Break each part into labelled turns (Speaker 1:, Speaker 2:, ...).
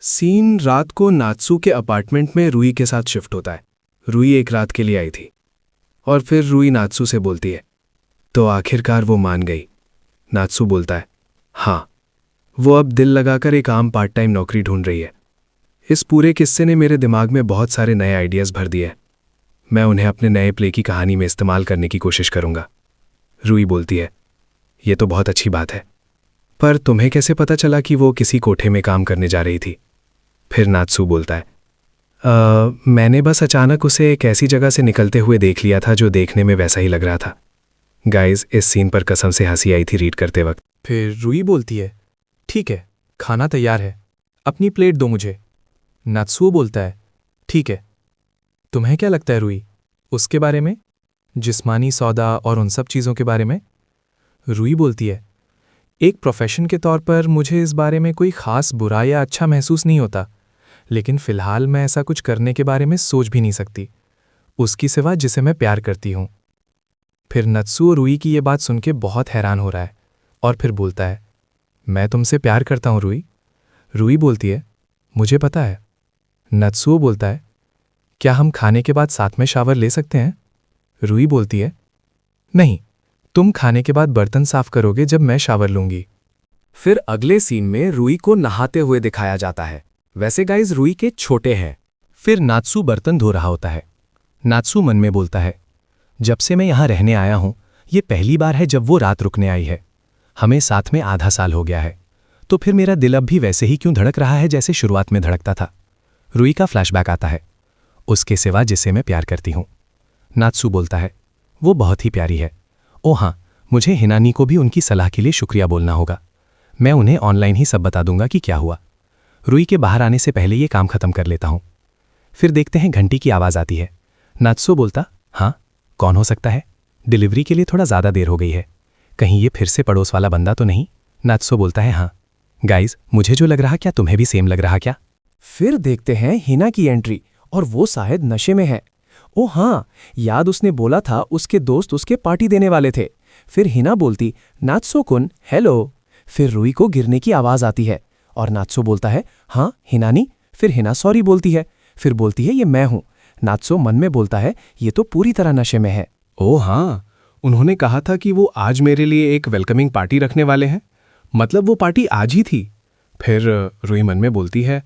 Speaker 1: Scene रात को नात्सू के अपार्टमेंट में रूई के साथ शिफ्ट होता है। रूई एक रात के लिए आई थी और फिर रूई नात्सू से बोलती है, तो आखिरकार वो मान गई। नात्सू बोलता है, हाँ, वो अब दिल लगाकर एक आम पार्ट टाइम नौकरी ढूंढ रही है। इस पूरे किस्से ने मेरे दिमाग में बहुत सारे नए आइडियाज़ भर दिए। मैं उन्हें अपने नए प्ले की कहानी में इस्तेमाल करने की कोशिश करूंगा। रूई बोलती है, ये तो बहुत अच्छी बात है, पर तुम्हें कैसे पता चला कि वो किसी कोठे में काम करने जा रही थी? फिर नात्सू बोलता है, मैंने बस अचानक उसे एक ऐसी जगह से निकलते हुए देख लिया था जो देखने में वैसा ही लग रहा था। गाइज, इस सीन पर कसम से हंसी आई थी रीड करते वक्त।
Speaker 2: फिर रूई बोलती है, ठीक है, खाना तैयार है, अपनी प्लेट दो मुझे। नात्सुओ बोलता है, ठीक है। तुम्हें क्या लगता है रूई, उसके बारे में, जिस्मानी सौदा और उन सब चीज़ों के बारे में? रूई बोलती है, एक प्रोफेशन के तौर पर मुझे इस बारे में कोई ख़ास बुरा या अच्छा महसूस नहीं होता, लेकिन फ़िलहाल मैं ऐसा कुछ करने के बारे में सोच भी नहीं सकती, उसकी सिवा जिसे मैं प्यार करती हूँ। फिर नात्सुओ रूई की ये बात सुन के बहुत हैरान हो रहा है और फिर बोलता है, मैं तुमसे प्यार करता हूँ रूई। रूई बोलती है, मुझे पता है। नात्सुओ बोलता है, क्या हम खाने के बाद साथ में शावर ले सकते हैं? रूई बोलती है, नहीं, तुम खाने के बाद बर्तन साफ करोगे जब मैं शावर लूंगी।
Speaker 3: फिर अगले सीन में रूई को नहाते हुए दिखाया जाता है। वैसे गाइज रूई के छोटे हैं।
Speaker 4: फिर नात्सू बर्तन धो रहा होता है। नात्सू मन में बोलता है, जब से मैं यहाँ रहने आया हूँ, ये पहली बार है जब वो रात रुकने आई है। हमें साथ में आधा साल हो गया है, तो फिर मेरा दिल अब भी वैसे ही क्यों धड़क रहा है जैसे शुरुआत में धड़कता था। रूई का फ्लैशबैक आता है, उसके सिवा जिसे मैं प्यार करती हूँ। नात्सू बोलता है, वो बहुत ही प्यारी है। ओ हाँ, मुझे हिनानी को भी उनकी सलाह के लिए शुक्रिया बोलना होगा। मैं उन्हें ऑनलाइन ही सब बता दूंगा कि क्या हुआ। रूई के बाहर आने से पहले ये काम खत्म कर लेता हूँ। फिर देखते हैं घंटी की आवाज़ आती है। नात्सू बोलता, हाँ, कौन हो सकता है? डिलीवरी के लिए थोड़ा ज़्यादा देर हो गई है, कहीं ये फिर से पड़ोस वाला बंदा तो नहीं? नात्सू बोलता है, हाँ। गाइज, मुझे जो लग रहा, क्या तुम्हें भी सेम लग रहा क्या?
Speaker 5: फिर देखते हैं हिना की एंट्री और वो शायद नशे में है। ओ हाँ, याद उसने बोला था उसके दोस्त उसके पार्टी देने वाले थे। फिर हिना बोलती, नात्सू कुन, हेलो। फिर रूई को गिरने की आवाज़ आती है और नात्सू बोलता है, हाँ हिनानी। फिर हिना सॉरी बोलती है, फिर बोलती है, ये मैं हूँ। नात्सू मन में बोलता है, ये तो पूरी तरह नशे में है।
Speaker 1: ओह हाँ, उन्होंने कहा था कि वो आज मेरे लिए एक वेलकमिंग पार्टी रखने वाले हैं, मतलब वो पार्टी आज ही थी। फिर रूई मन में बोलती है,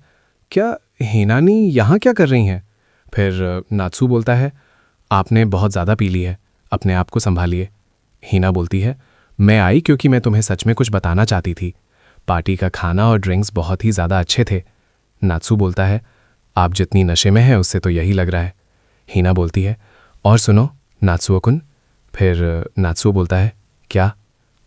Speaker 1: क्या हिनानी यहाँ क्या कर रही हैं? फिर नात्सू बोलता है, आपने बहुत ज़्यादा पी ली है, अपने आप को संभालिए। हिना बोलती है, मैं आई क्योंकि मैं तुम्हें सच में कुछ बताना चाहती थी। पार्टी का खाना और ड्रिंक्स बहुत ही ज़्यादा अच्छे थे। नात्सू बोलता है, आप जितनी नशे में हैं उससे तो यही लग रहा है। हिना बोलती है, और सुनो नात्सुओ कुन। फिर नात्सुओ बोलता है, क्या?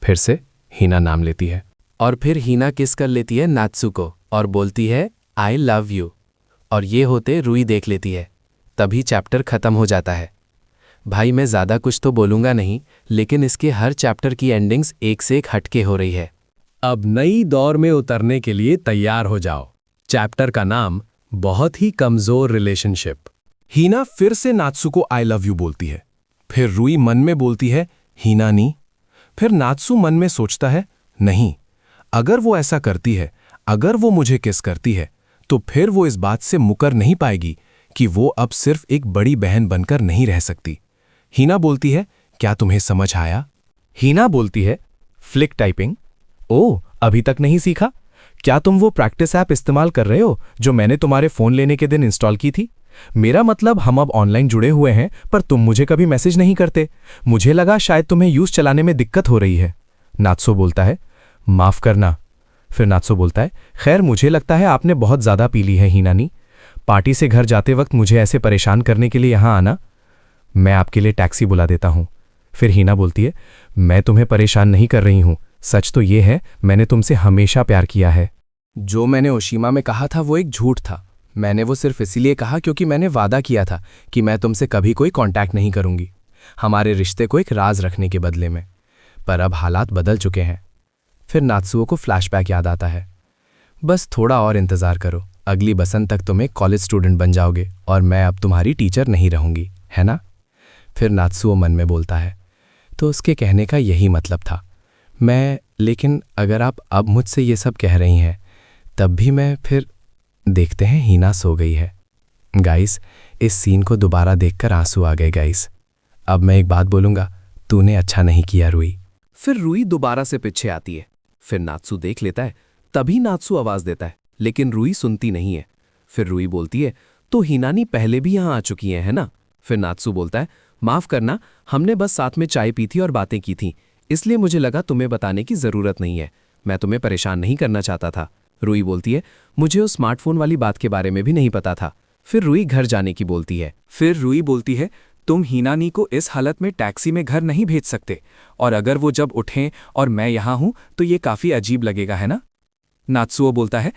Speaker 1: फिर से हिना नाम लेती है
Speaker 3: और फिर हिना किस कर लेती है नात्सू को और बोलती है, आई लव यू। और ये होते रूई देख लेती है। तभी चैप्टर खत्म हो जाता है। भाई मैं ज़्यादा कुछ तो बोलूँगा नहीं, लेकिन इसके हर चैप्टर की एंडिंग्स एक से एक हटके हो रही है।
Speaker 4: अब नई दौर में उतरने के लिए तैयार हो जाओ। चैप्टर का नाम, बहुत ही कमजोर रिलेशनशिप।
Speaker 5: हिना फिर से नात्सू को आई लव यू बोलती है। फिर रूई मन में बोलती है, हिना नी। फिर नात्सू मन में सोचता है, नहीं, अगर वो ऐसा करती है, अगर वो मुझे किस करती है, तो फिर वो इस बात से मुकर नहीं पाएगी कि वो अब सिर्फ एक बड़ी बहन बनकर नहीं रह सकती। हिना बोलती है, क्या तुम्हें समझ आया? हिना बोलती है, फ्लिक टाइपिंग। ओह, अभी तक नहीं सीखा? क्या तुम वो प्रैक्टिस ऐप इस्तेमाल कर रहे हो जो मैंने तुम्हारे फ़ोन लेने के दिन इंस्टॉल की थी? मेरा मतलब हम अब ऑनलाइन जुड़े हुए हैं, पर तुम मुझे कभी मैसेज नहीं करते। मुझे लगा शायद तुम्हें यूज़ चलाने में दिक्कत हो रही है। नात्सू बोलता है, माफ़ करना। फिर नात्सू बोलता है, खैर मुझे लगता है आपने बहुत ज़्यादा पी ली है हिनानी। पार्टी से घर जाते वक्त मुझे ऐसे परेशान करने के लिए यहाँ आना। मैं आपके लिए टैक्सी बुला देता हूँ। फिर हिना बोलती है, मैं तुम्हें परेशान नहीं कर रही हूँ, सच तो ये है मैंने तुमसे हमेशा प्यार किया है। जो मैंने ओशीमा में कहा था वो एक झूठ था। मैंने वो सिर्फ इसीलिए कहा क्योंकि मैंने वादा किया था कि मैं तुमसे कभी कोई कांटेक्ट नहीं करूंगी, हमारे रिश्ते को एक राज रखने के बदले में। पर अब हालात बदल चुके हैं। फिर नात्सुओ को फ्लैशबैक याद आता है। बस थोड़ा और इंतज़ार करो, अगली बसंत तक तुम एक कॉलेज स्टूडेंट बन जाओगे और मैं अब तुम्हारी टीचर नहीं रहूंगी, है ना? फिर नात्सुओ मन में बोलता है, तो उसके कहने का यही मतलब था। लेकिन अगर आप अब मुझसे ये सब कह रही हैं, तब भी मैं फिर
Speaker 4: देखते हैं हीना सो गई है। गाइस, इस सीन को दोबारा देखकर आंसू आ गए गाइस। अब मैं एक बात बोलूंगा, तूने अच्छा नहीं किया रूई।
Speaker 3: फिर रूई दोबारा से पीछे आती है। फिर नात्सू देख लेता है, तभी नात्सू आवाज देता है, लेकिन रूई सुनती नहीं है। फिर रूई बोलती है, तो हिनानी पहले भी यहां आ चुकी है ना? फिर नात्सू बोलता है, माफ करना, हमने बस साथ में चाय पी थी और बातें की थी, इसलिए मुझे लगा तुम्हें बताने की जरूरत नहीं है। मैं तुम्हें परेशान नहीं करना चाहता था। रूई बोलती है, मुझे उस स्मार्टफोन वाली बात के बारे में भी नहीं पता था। फिर रूई घर जाने की बोलती है।
Speaker 6: फिर रूई बोलती है, तुम हिनानी को इस हालत में टैक्सी में घर नहीं भेज सकते, और अगर वो जब उठें और मैं यहाँ हूं तो ये काफी अजीब लगेगा, है ना? नात्सुओ बोलता है,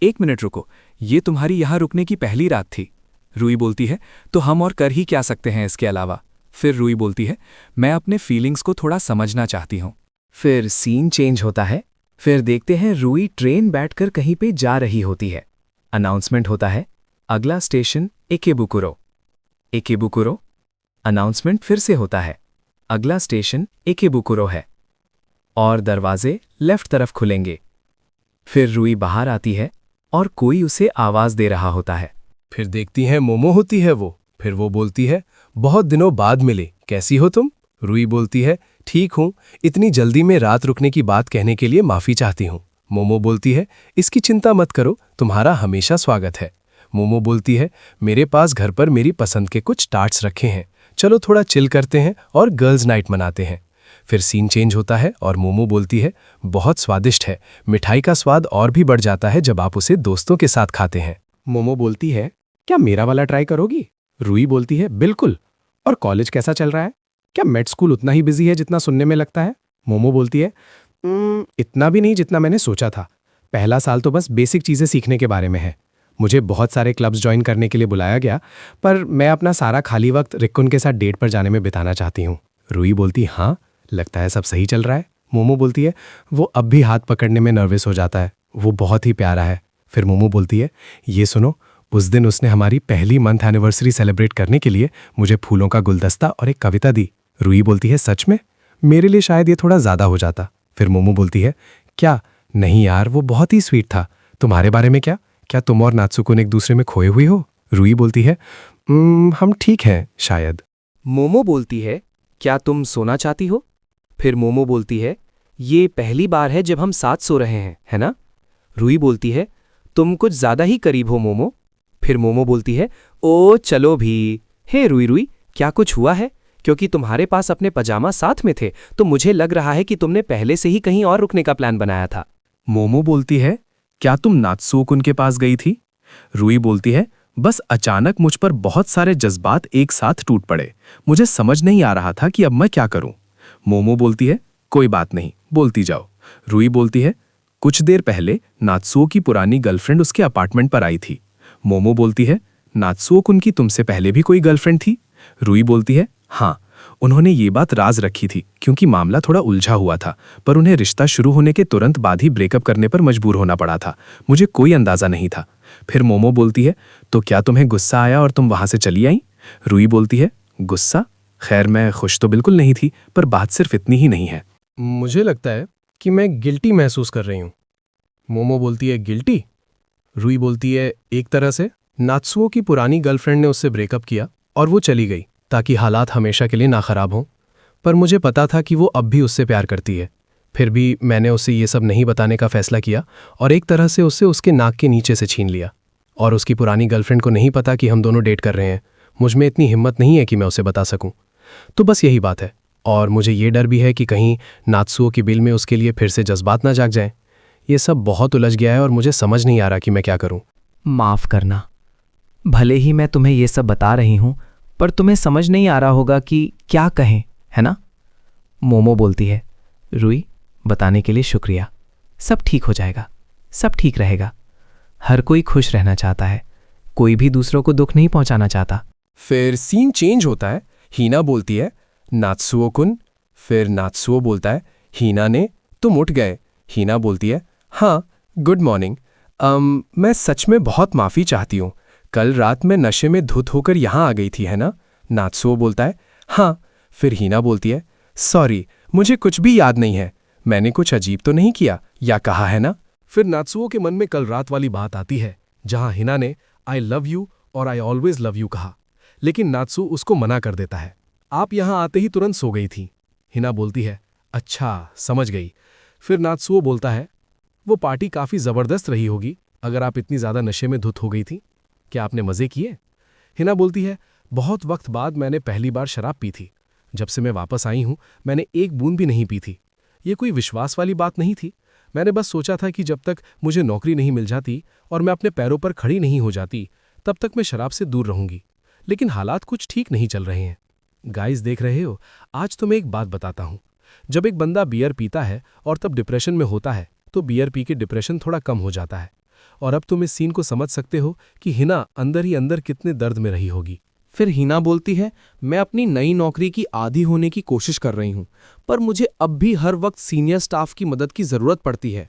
Speaker 6: 1 मिनट रुको, ये तुम्हारी यहाँ रुकने की पहली रात थी। रूई बोलती है, तो हम और कर ही क्या सकते हैं इसके अलावा? फिर रूई बोलती है, मैं अपने फीलिंग्स को थोड़ा समझना चाहती हूँ।
Speaker 1: फिर सीन चेंज होता है। फिर देखते हैं रूई ट्रेन बैठकर कहीं पे जा रही होती है। अनाउंसमेंट होता है, अगला स्टेशन इकेबुकुरो। इकेबुकुरो। अनाउंसमेंट फिर से होता है, अगला स्टेशन इकेबुकुरो है और दरवाजे लेफ्ट तरफ खुलेंगे। फिर रूई बाहर आती है और कोई उसे आवाज दे रहा होता है।
Speaker 5: फिर देखती हैं मोमो होती है वो। फिर वो बोलती है, बहुत दिनों बाद मिले, कैसी हो तुम? रूई बोलती है, ठीक हूं, इतनी जल्दी में रात रुकने की बात कहने के लिए माफी चाहती हूं। मोमो बोलती है, इसकी चिंता मत करो, तुम्हारा हमेशा स्वागत है। मोमो बोलती है, मेरे पास घर पर मेरी पसंद के कुछ टार्ट्स रखे हैं, चलो थोड़ा चिल करते हैं और गर्ल्स नाइट मनाते हैं। फिर सीन चेंज होता है और मोमो बोलती है, बहुत स्वादिष्ट है, मिठाई का स्वाद और भी बढ़ जाता है जब आप उसे दोस्तों के साथ खाते हैं। मोमो बोलती है, क्या मेरा वाला ट्राई करोगी? रूई बोलती है, बिल्कुल। और कॉलेज कैसा चल रहा है? क्या मेड स्कूल उतना ही बिजी है जितना सुनने में लगता है? मोमो बोलती है, इतना भी नहीं जितना मैंने सोचा था। पहला साल तो बस बेसिक चीज़ें सीखने के बारे में है। मुझे बहुत सारे क्लब्स ज्वाइन करने के लिए बुलाया गया, पर मैं अपना सारा खाली वक्त रिक्कुन के साथ डेट पर जाने में बिताना चाहती हूँ। रूई बोलती, हाँ, लगता है सब सही चल रहा है। मोमो बोलती है, वो अब भी हाथ पकड़ने में नर्वस हो जाता है, वो बहुत ही प्यारा है। फिर मोमो बोलती है, ये सुनो, उस दिन उसने हमारी पहली मंथ एनिवर्सरी सेलिब्रेट करने के लिए मुझे फूलों का गुलदस्ता और एक कविता दी। रूई बोलती है, सच में? मेरे लिए शायद ये थोड़ा ज़्यादा हो जाता। फिर मोमो बोलती है, क्या? नहीं यार, वो बहुत ही स्वीट था। तुम्हारे बारे में क्या? क्या तुम और नात्सुकुन एक दूसरे में खोए हुई हो? रूई बोलती है, हम ठीक हैं शायद।
Speaker 6: मोमो बोलती है, क्या तुम सोना चाहती हो? फिर मोमो बोलती है, ये पहली बार है जब हम साथ सो रहे हैं, है ना? रूई बोलती है, तुम कुछ ज्यादा ही करीब हो मोमो। फिर मोमो बोलती है, ओ चलो भी। हे रूई रूई, क्या कुछ हुआ है? क्योंकि तुम्हारे पास अपने पजामा साथ में थे तो मुझे लग रहा है कि तुमने पहले से ही कहीं और रुकने का प्लान बनाया था।
Speaker 5: मोमो बोलती है, क्या तुम नात्सुओकुन के पास गई थी? रूई बोलती है, बस अचानक मुझ पर बहुत सारे जज्बात एक साथ टूट पड़े, मुझे समझ नहीं आ रहा था कि अब मैं क्या करूं। मोमो बोलती है, कोई बात नहीं, बोलती जाओ। रूई बोलती है, कुछ देर पहले नात्सुओ की पुरानी गर्लफ्रेंड उसके अपार्टमेंट पर आई थी। मोमो बोलती है, नात्सुओकुन की तुमसे पहले भी कोई गर्लफ्रेंड थी? रूई बोलती है, हाँ, उन्होंने ये बात राज रखी थी क्योंकि मामला थोड़ा उलझा हुआ था, पर उन्हें रिश्ता शुरू होने के तुरंत बाद ही ब्रेकअप करने पर मजबूर होना पड़ा था। मुझे कोई अंदाजा नहीं था। फिर मोमो बोलती है, तो क्या तुम्हें गुस्सा आया और तुम वहां से चली आई? रूई बोलती है, गुस्सा? खैर, मैं खुश तो बिल्कुल नहीं थी, पर बात सिर्फ इतनी ही नहीं है।
Speaker 7: मुझे लगता है कि मैं गिल्टी महसूस कर रही हूं। मोमो बोलती है, गिल्टी? रूई बोलती है, एक तरह से नात्सुओ की पुरानी गर्लफ्रेंड ने उससे ब्रेकअप किया और वो चली गई ताकि हालात हमेशा के लिए ना खराब हों, पर मुझे पता था कि वो अब भी उससे प्यार करती है। फिर भी मैंने उसे ये सब नहीं बताने का फैसला किया और एक तरह से उसे उसके नाक के नीचे से छीन लिया। और उसकी पुरानी गर्लफ्रेंड को नहीं पता कि हम दोनों डेट कर रहे हैं। मुझ में इतनी हिम्मत नहीं है कि मैं उसे बता सकूं। तो बस यही बात है। और मुझे ये डर भी है कि कहीं नात्सुओ की बिल में उसके लिए फिर से जज्बात ना जाग जाएं। ये सब बहुत उलझ गया है और मुझे समझ नहीं आ रहा कि मैं क्या करूं।
Speaker 8: माफ़ करना, भले ही मैं तुम्हें ये सब बता रही हूं, पर तुम्हें समझ नहीं आ रहा होगा कि क्या कहें, है ना? मोमो बोलती है, रूई, बताने के लिए शुक्रिया। सब ठीक हो जाएगा, सब ठीक रहेगा। हर कोई खुश रहना चाहता है, कोई भी दूसरों को दुख नहीं पहुंचाना चाहता।
Speaker 5: फिर सीन चेंज होता है। हीना बोलती है, नात्सुओकुन। फिर नात्सुओ बोलता है, हीना ने, तुम उठ गए। हीना बोलती है, हाँ, गुड मॉर्निंग। मैं सच में बहुत माफ़ी चाहती हूँ, कल रात मैं नशे में धुत होकर यहाँ आ गई थी, है ना? नात्सुओ बोलता है, हाँ। फिर हीना बोलती है, सॉरी, मुझे कुछ भी याद नहीं है, मैंने कुछ अजीब तो नहीं किया या कहा, है ना?
Speaker 7: फिर नात्सुओ के मन में कल रात वाली बात आती है
Speaker 5: जहां हिना ने आई लव यू और आई ऑलवेज लव यू कहा, लेकिन नात्सू उसको मना कर देता है। आप यहां आते ही तुरंत सो गई थी। हिना बोलती है, अच्छा समझ गई। फिर नात्सुओ बोलता है, वो पार्टी काफी जबरदस्त रही होगी अगर आप इतनी ज्यादा नशे में धुत हो गई थी। क्या आपने मजे किए? हिना बोलती है, बहुत वक्त बाद मैंने पहली बार शराब पी थी। जब से मैं वापस आई हूं मैंने एक बूंद भी नहीं पी थी। ये कोई विश्वास वाली बात नहीं थी। मैंने बस सोचा था कि जब तक मुझे नौकरी नहीं मिल जाती और मैं अपने पैरों पर खड़ी नहीं हो जाती तब तक मैं शराब से दूर रहूंगी। लेकिन हालात कुछ ठीक नहीं चल रहे हैं। गाइस देख रहे हो, आज तो मैं एक बात बताता हूं। जब एक बंदा बियर पीता है और तब डिप्रेशन में होता है तो बियर पी के डिप्रेशन थोड़ा कम हो जाता है। और अब तुम इस सीन को समझ सकते हो कि हिना अंदर ही अंदर कितने दर्द में रही होगी।
Speaker 6: फिर हिना बोलती है, मैं अपनी नई नौकरी की आदी होने की कोशिश कर रही हूं, पर मुझे अब भी हर वक्त सीनियर स्टाफ की मदद की जरूरत पड़ती है।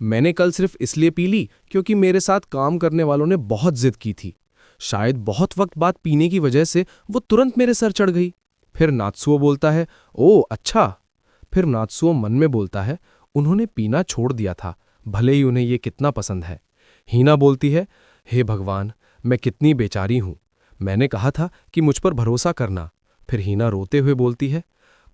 Speaker 6: मैंने कल सिर्फ इसलिए पी ली क्योंकि मेरे साथ काम करने वालों ने बहुत जिद की थी। शायद बहुत वक्त बाद पीने की वजह से वो तुरंत मेरे सर चढ़ गई। फिर नात्सुओ बोलता है, ओ अच्छा। फिर नात्सुओ मन में बोलता है, उन्होंने पीना छोड़ दिया था, भले ही उन्हें ये कितना पसंद है। हीना बोलती है, हे भगवान, मैं कितनी बेचारी हूं। मैंने कहा था कि मुझ पर भरोसा करना। फिर हीना रोते हुए बोलती है,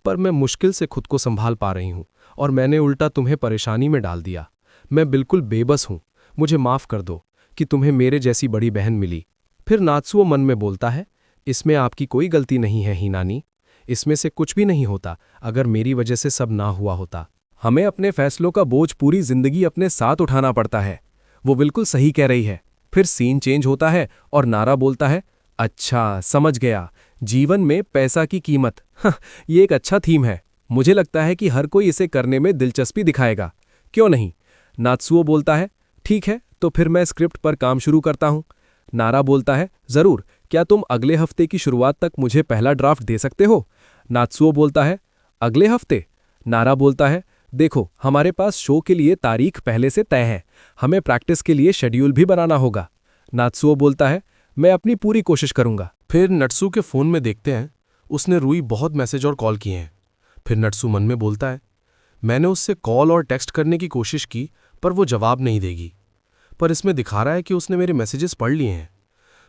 Speaker 6: पर मैं मुश्किल से खुद को संभाल पा रही हूं और मैंने उल्टा तुम्हें परेशानी में डाल दिया। मैं बिल्कुल बेबस हूं, मुझे माफ कर दो कि तुम्हें मेरे जैसी बड़ी बहन मिली। फिर नात्सुओ मन में बोलता है, इसमें आपकी कोई गलती नहीं है हीनानी। इसमें से कुछ भी नहीं होता अगर मेरी वजह से सब ना हुआ होता। हमें अपने फैसलों का बोझ पूरी जिंदगी अपने साथ उठाना पड़ता है। वो बिल्कुल सही कह रही है। फिर सीन चेंज होता है और नारा बोलता है, अच्छा समझ गया, जीवन में पैसा की कीमत। ये एक अच्छा थीम है। मुझे लगता है कि हर कोई इसे करने में दिलचस्पी दिखाएगा, क्यों नहीं? नात्सुओ बोलता है, ठीक है, तो फिर मैं स्क्रिप्ट पर काम शुरू करता हूं। नारा बोलता है, जरूर, क्या तुम अगले हफ्ते की शुरुआत तक मुझे पहला ड्राफ्ट दे सकते हो? नात्सुओ बोलता है, अगले हफ्ते? नारा बोलता है, देखो, हमारे पास शो के लिए तारीख पहले से तय है, हमें प्रैक्टिस के लिए शेड्यूल भी बनाना होगा। नात्सुओ बोलता है, मैं अपनी पूरी कोशिश करूंगा।
Speaker 5: फिर नट्सू के फोन में देखते हैं, उसने रूई बहुत मैसेज और कॉल किए हैं। फिर नट्सू मन में बोलता है, मैंने उससे कॉल और टेक्स्ट करने की कोशिश की पर वो जवाब नहीं देगी। पर इसमें दिखा रहा है कि उसने मेरे मैसेजेस पढ़ लिए हैं।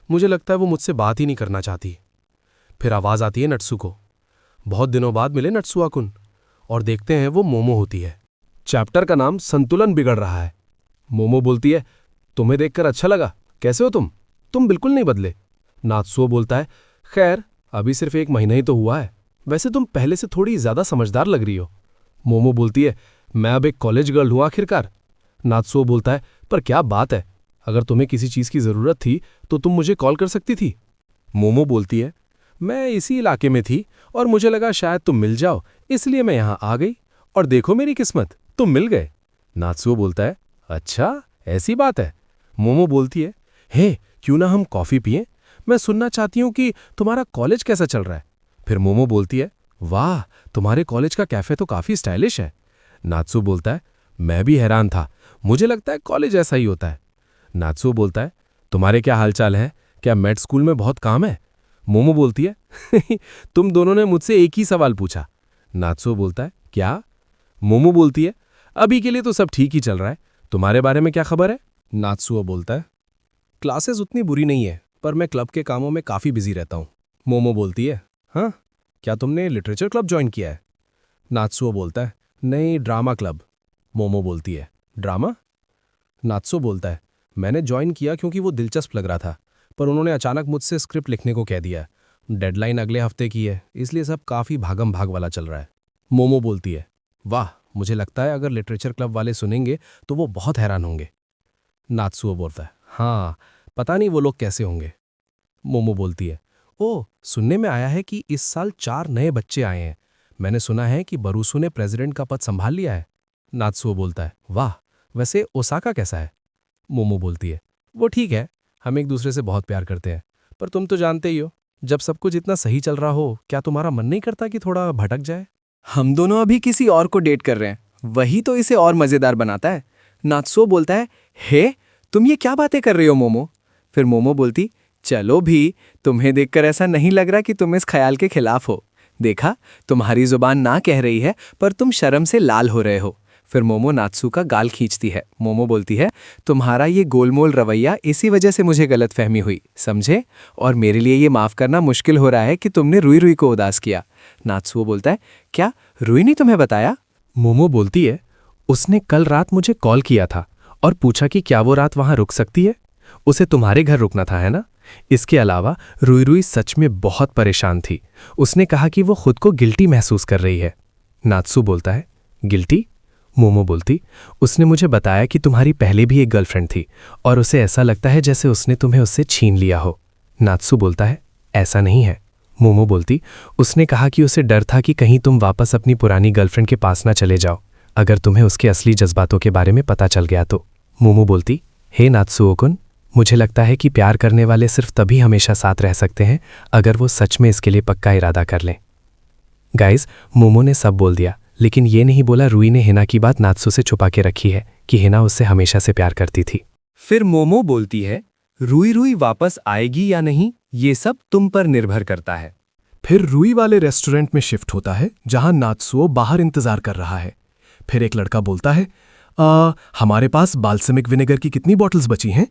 Speaker 5: मुझे लगता है वो मुझसे बात ही नहीं करना चाहती। फिर आवाज आती है नट्सू को, बहुत दिनों बाद मिले नट्सुआ-कुन, और देखते हैं वो मोमो होती है। चैप्टर का नाम संतुलन बिगड़ रहा है। मोमो बोलती है, तुम्हें देखकर अच्छा लगा, कैसे हो तुम बिल्कुल नहीं बदले। नात्सुओ बोलता है, खैर अभी सिर्फ 1 महीना ही तो हुआ है, वैसे तुम पहले से थोड़ी ज्यादा समझदार लग रही हो। मोमो बोलती है, मैं अब एक कॉलेज गर्ल हूं आखिरकार। नात्सुओ बोलता है, पर क्या बात है, अगर तुम्हें किसी चीज की जरूरत थी तो तुम मुझे कॉल कर सकती थी। मोमो बोलती है, मैं इसी इलाके में थी और मुझे लगा शायद तुम मिल जाओ, इसलिए मैं यहां आ गई, और देखो मेरी किस्मत, तुम मिल गए। नात्सुओ बोलता है, अच्छा ऐसी बात है। मोमो बोलती है, हे क्यों ना हम कॉफी पिएं, मैं सुनना चाहती हूं कि तुम्हारा कॉलेज कैसा चल रहा है। फिर मोमो बोलती है, वाह, तुम्हारे कॉलेज का कैफे तो काफी स्टाइलिश है। नात्सुओ बोलता है, मैं भी हैरान था, मुझे लगता है कॉलेज ऐसा ही होता है। नात्सुओ बोलता है, तुम्हारे क्या हालचाल है, क्या मेड स्कूल में बहुत काम है? मोमो बोलती है, तुम दोनों ने मुझसे एक ही सवाल पूछा। नात्सुओ बोलता है, क्या? मोमो बोलती है, अभी के लिए तो सब ठीक ही चल रहा है, तुम्हारे बारे में क्या खबर है? नात्सुओ बोलता है, क्लासेस उतनी बुरी नहीं है, पर मैं क्लब के कामों में काफी बिजी रहता हूं। मोमो बोलती है, हाँ, क्या तुमने लिटरेचर क्लब ज्वाइन किया है? नात्सुओ बोलता है, नहीं, ड्रामा क्लब। मोमो बोलती है, ड्रामा? नात्सुओ बोलता है, मैंने ज्वाइन किया क्योंकि वो दिलचस्प लग रहा था, पर उन्होंने अचानक मुझसे स्क्रिप्ट लिखने को कह दिया। डेडलाइन अगले हफ्ते की है, इसलिए सब काफी भागम भाग वाला चल रहा है। मोमो बोलती है, वाह, मुझे लगता है अगर लिटरेचर क्लब वाले सुनेंगे तो वो बहुत हैरान होंगे। नात्सुओ बोलता है, हाँ, पता नहीं वो लोग कैसे होंगे। मोमो बोलती है, ओह, सुनने में आया है कि इस साल 4 नए बच्चे आए हैं, मैंने सुना है कि बरूसु ने प्रेसिडेंट का पद संभाल लिया है। नात्सुओ बोलता है, वाह, वैसे ओसाका कैसा है? मोमो बोलती है, वो ठीक है, हम एक दूसरे से बहुत प्यार करते हैं, पर तुम तो जानते ही हो, जब सब कुछ इतना सही चल रहा हो, क्या तुम्हारा मन नहीं करता कि थोड़ा भटक जाए?
Speaker 6: हम दोनों अभी किसी और को डेट कर रहे हैं, वही तो इसे और मजेदार बनाता है। नात्सुओ बोलता है, हे, तुम ये क्या बातें कर रही हो मोमो? फिर मोमो बोलती, चलो भी, तुम्हें देखकर ऐसा नहीं लग रहा कि तुम इस ख्याल के खिलाफ हो। देखा, तुम्हारी जुबान ना कह रही है पर तुम शर्म से लाल हो रहे हो।
Speaker 3: फिर मोमो नात्सू का गाल खींचती है। मोमो बोलती है, तुम्हारा ये गोलमोल रवैया इसी वजह से मुझे गलतफहमी हुई, समझे? और मेरे लिए ये माफ करना मुश्किल हो रहा है कि तुमने रुई रुई को उदास किया। नात्सुओ बोलता है, क्या रुई ने तुम्हें बताया?
Speaker 7: मोमो बोलती है, उसने कल रात मुझे कॉल किया था और पूछा कि क्या वो रात वहां रुक सकती है। उसे तुम्हारे घर रुकना था, है ना? इसके अलावा रुई रुई सच में बहुत परेशान थी। उसने कहा कि वो खुद को गिल्टी महसूस कर रही है। नात्सू बोलता है, गिल्टी? मोमो बोलती, उसने मुझे बताया कि तुम्हारी पहले भी एक गर्लफ्रेंड थी और उसे ऐसा लगता है जैसे उसने तुम्हें उससे छीन लिया हो। नात्सू बोलता है, ऐसा नहीं है। मोमो बोलती, उसने कहा कि उसे डर था कि कहीं तुम वापस अपनी पुरानी गर्लफ्रेंड के पास ना चले जाओ अगर तुम्हें उसके असली जज्बातों के बारे में पता चल गया तो। मोमो बोलती, हे नात्सुओ-कुन, मुझे लगता है कि प्यार करने वाले सिर्फ तभी हमेशा साथ रह सकते हैं अगर वो सच में इसके लिए पक्का इरादा कर लें। गाइस, मोमो ने सब बोल दिया, लेकिन ये नहीं बोला रुई ने हिना की बात नात्सू से छुपा के रखी है कि हिना उससे हमेशा से प्यार करती थी।
Speaker 2: फिर मोमो बोलती है, रुई रुई वापस आएगी या नहीं, ये सब तुम पर निर्भर करता है।
Speaker 5: फिर रुई वाले रेस्टोरेंट में शिफ्ट होता है जहां नात्सुओ बाहर इंतजार कर रहा है। फिर एक लड़का बोलता है, हमारे पास बाल्समिक विनेगर की कितनी बॉटल्स बची हैं?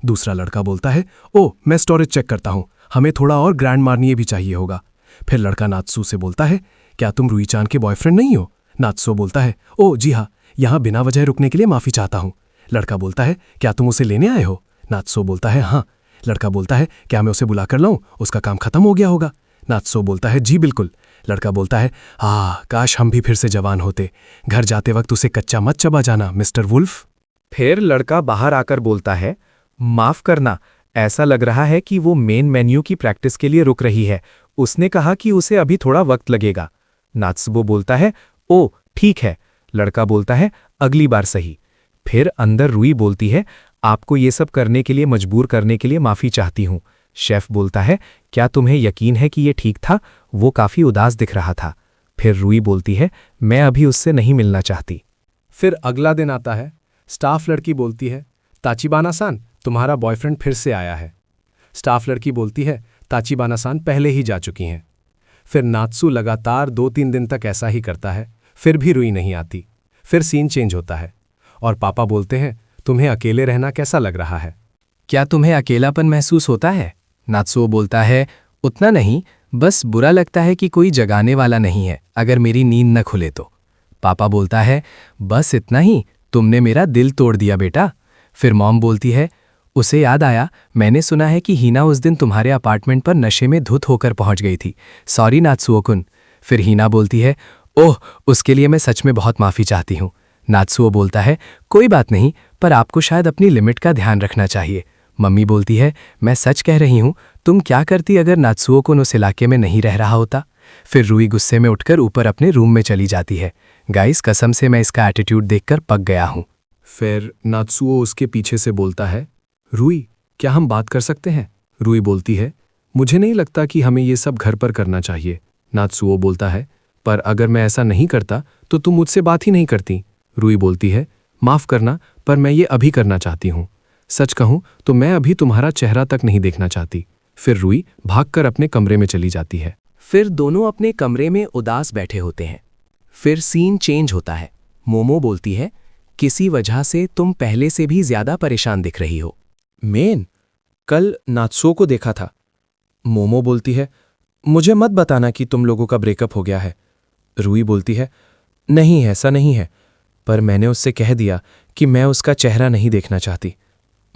Speaker 5: दूसरा लड़का बोलता है, ओ मैं स्टोरेज चेक करता हूं, हमें थोड़ा और ग्रैंड मार्निए भी चाहिए होगा। फिर लड़का नात्सू से बोलता है, क्या तुम रुई चान के बॉयफ्रेंड नहीं हो? नात्सू बोलता है, ओ जी हाँ, यहां बिना वजह रुकने के लिए माफी चाहता हूं। लड़का बोलता है, क्या तुम उसे लेने आए हो? नात्सू बोलता है, हाँ। लड़का बोलता है, क्या मैं उसे बुला कर लाऊं? उसका काम खत्म हो गया होगा। नात्सू बोलता है, जी बिल्कुल। लड़का बोलता है, काश हम भी फिर से जवान होते। घर जाते वक्त उसे कच्चा मत चबा जाना मिस्टर वुल्फ।
Speaker 2: फिर लड़का बाहर आकर बोलता है, माफ करना, ऐसा लग रहा है कि वो मेन मेन्यू की प्रैक्टिस के लिए रुक रही है। उसने कहा कि उसे अभी थोड़ा वक्त लगेगा। नात्सुओ बोलता है, ओ ठीक है। लड़का बोलता है, अगली बार सही। फिर अंदर रुई बोलती है, आपको ये सब करने के लिए मजबूर करने के लिए माफी चाहती हूं। शेफ बोलता है, क्या तुम्हें यकीन है कि ये ठीक था? वो काफी उदास दिख रहा था। फिर रुई बोलती है, मैं अभी उससे नहीं मिलना चाहती।
Speaker 7: फिर अगला दिन आता है। स्टाफ लड़की बोलती है, ताचिबाना-सान, तुम्हारा बॉयफ्रेंड फिर से आया है। स्टाफ लड़की बोलती है, ताचिबाना-सान पहले ही जा चुकी हैं। फिर नात्सू लगातार 2-3 दिन तक ऐसा ही करता है, फिर भी रुई नहीं आती। फिर सीन चेंज होता है और पापा बोलते हैं, तुम्हें अकेले रहना कैसा लग रहा है?
Speaker 3: क्या तुम्हें अकेलापन महसूस होता है? नात्सुओ बोलता है, उतना नहीं, बस बुरा लगता है कि कोई जगाने वाला नहीं है अगर मेरी नींद न खुले तो। पापा बोलता है, बस इतना ही, तुमने मेरा दिल तोड़ दिया बेटा। फिर मॉम बोलती है, उसे याद आया, मैंने सुना है कि हीना उस दिन तुम्हारे अपार्टमेंट पर नशे में धुत होकर पहुंच गई थी। सॉरी नात्सुओ-कुन। फिर हीना बोलती है, ओह, उसके लिए मैं सच में बहुत माफ़ी चाहती हूँ। नात्सुओ बोलता है, कोई बात नहीं, पर आपको शायद अपनी लिमिट का ध्यान रखना चाहिए। मम्मी बोलती है, मैं सच कह रही हूँ, तुम क्या करती अगर नात्सुओ-कुन उस इलाके में नहीं रह रहा होता? फिर रुई गुस्से में उठकर ऊपर अपने रूम में चली जाती है। गाइस, कसम से मैं इसका एटीट्यूड देखकर पक गया हूँ।
Speaker 7: फिर नात्सुओ उसके पीछे से बोलता है, रुई, क्या हम बात कर सकते हैं? रुई बोलती है, मुझे नहीं लगता कि हमें ये सब घर पर करना चाहिए। नात्सुओ बोलता है, पर अगर मैं ऐसा नहीं करता तो तुम मुझसे बात ही नहीं करती। रुई बोलती है, माफ करना, पर मैं ये अभी करना चाहती हूँ। सच कहूं तो मैं अभी तुम्हारा चेहरा तक नहीं देखना चाहती। फिर रुई भागकर अपने कमरे में चली जाती है।
Speaker 3: फिर दोनों अपने कमरे में उदास बैठे होते हैं। फिर सीन चेंज होता है। मोमो बोलती है, किसी वजह से तुम पहले से भी ज्यादा परेशान दिख रही हो।
Speaker 2: मेन, कल नात्सुओ को देखा था। मोमो बोलती है, मुझे मत बताना कि तुम लोगों का ब्रेकअप हो गया है। रुई बोलती है, नहीं ऐसा नहीं है, पर मैंने उससे कह दिया कि मैं उसका चेहरा नहीं देखना चाहती।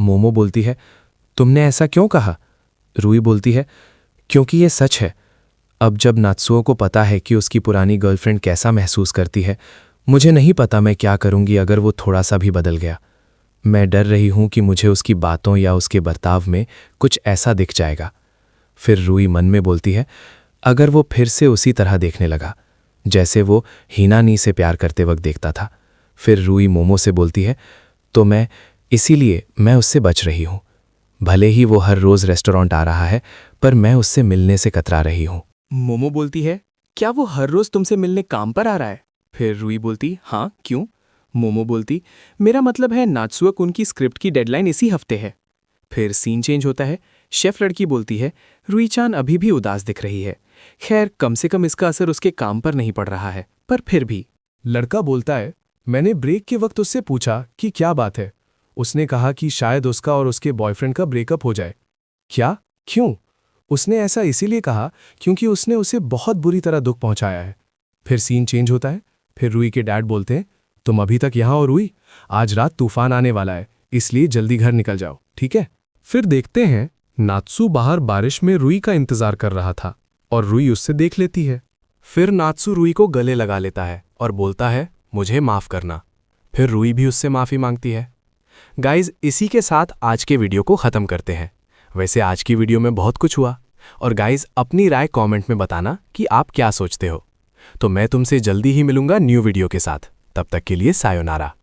Speaker 2: मोमो बोलती है, तुमने ऐसा क्यों कहा? रुई बोलती है, क्योंकि ये सच है। अब जब नात्सुओ को पता है कि उसकी पुरानी गर्लफ्रेंड कैसा महसूस करती है, मुझे नहीं पता मैं क्या करूंगी अगर वो थोड़ा सा भी बदल गया। मैं डर रही हूं कि मुझे उसकी बातों या उसके बर्ताव में कुछ ऐसा दिख जाएगा। फिर रुई मन में बोलती है, अगर वो फिर से उसी तरह देखने लगा जैसे वो हीनानी से प्यार करते वक्त देखता था। फिर रुई मोमो से बोलती है, तो इसीलिए मैं उससे बच रही हूं। भले ही वो हर रोज रेस्टोरेंट आ रहा है, पर मैं उससे मिलने से कतरा रही हूं।
Speaker 6: मोमो बोलती है, क्या वो हर रोज तुमसे मिलने काम पर आ रहा है? फिर रुई बोलती, हाँ क्यों? मोमो बोलती, मेरा मतलब है नात्सुओ-कुन की स्क्रिप्ट की डेडलाइन इसी हफ्ते है। फिर सीन चेंज होता है। शेफ लड़की बोलती है, रुई चान अभी भी उदास दिख रही है। खैर, कम से कम इसका असर उसके काम पर नहीं पड़ रहा है, पर फिर भी।
Speaker 7: लड़का बोलता है,
Speaker 1: मैंने ब्रेक के वक्त उससे पूछा कि क्या बात है। उसने कहा कि शायद उसका और उसके बॉयफ्रेंड का ब्रेकअप हो जाए। क्या? क्यों? उसने ऐसा इसीलिए कहा क्योंकि उसने उसे बहुत बुरी तरह दुख पहुंचाया है। फिर सीन चेंज होता है। फिर रूही के डैड बोलते हैं, तुम अभी तक यहाँ हो रूही? आज रात तूफान आने वाला है, इसलिए जल्दी घर निकल जाओ, ठीक है?
Speaker 7: फिर देखते हैं नात्सू बाहर बारिश में रूही का इंतजार कर रहा था और रूही उससे देख लेती है।
Speaker 5: फिर नात्सू रूही को गले लगा लेता है और बोलता है, मुझे माफ करना। फिर रूही भी उससे माफी मांगती है। गाइज, इसी के साथ आज के वीडियो को खत्म करते हैं। वैसे आज की वीडियो में बहुत कुछ हुआ और गाइज अपनी राय कमेंट में बताना कि आप क्या सोचते हो। तो मैं तुमसे जल्दी ही मिलूंगा न्यू वीडियो के साथ। तब तक के लिए सायोनारा।